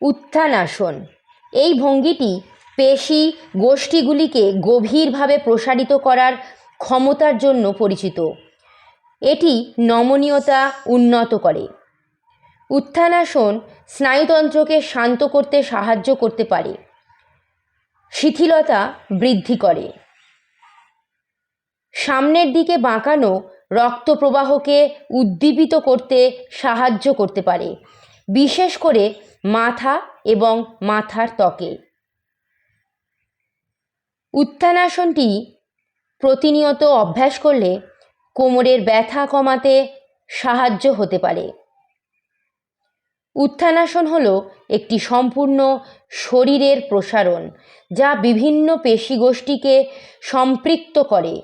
উত্থানাসন। এই ভঙ্গিটি পেশি গোষ্ঠীগুলিকে গভীরভাবে প্রসারিত করার ক্ষমতার জন্য পরিচিত। এটি নমনীয়তা উন্নত করে। উত্থানাসন স্নায়ুতন্ত্রকে শান্ত করতে সাহায্য করতে পারে, শিথিলতা বৃদ্ধি করে। সামনের দিকে বাঁকানো রক্ত প্রবাহকে উদ্দীপিত করতে সাহায্য করতে পারে, বিশেষ করে মাথা এবং মাথার ত্বকে। উত্থানাসনটি প্রতিনিয়ত অভ্যাস করলে কোমরের ব্যথা কমাতে সাহায্য হতে পারে। উত্থানাসন হলো একটি সম্পূর্ণ শরীরের প্রসারণ, যা বিভিন্ন পেশিগোষ্ঠীকে সম্পৃক্ত করে।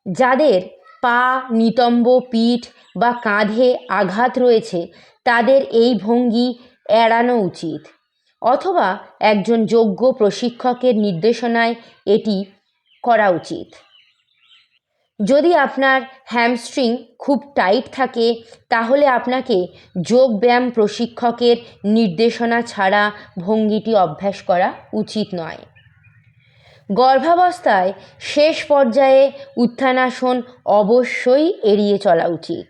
যাদের পা, নিতম্ব, পিঠ বা কাঁধে আঘাত রয়েছে তাদের এই ভঙ্গি এড়ানো উচিত, অথবা একজন যোগ্য প্রশিক্ষকের নির্দেশনায় এটি করা উচিত। যদি আপনার হ্যামস্ট্রিং খুব টাইট থাকে তাহলে আপনাকে যোগব্যায়াম প্রশিক্ষকের নির্দেশনা ছাড়া ভঙ্গিটি অভ্যাস করা উচিত নয়। গর্ভাবস্থায় শেষ পর্যায়ে উত্থানাসন অবশ্যই এড়িয়ে চলা উচিত।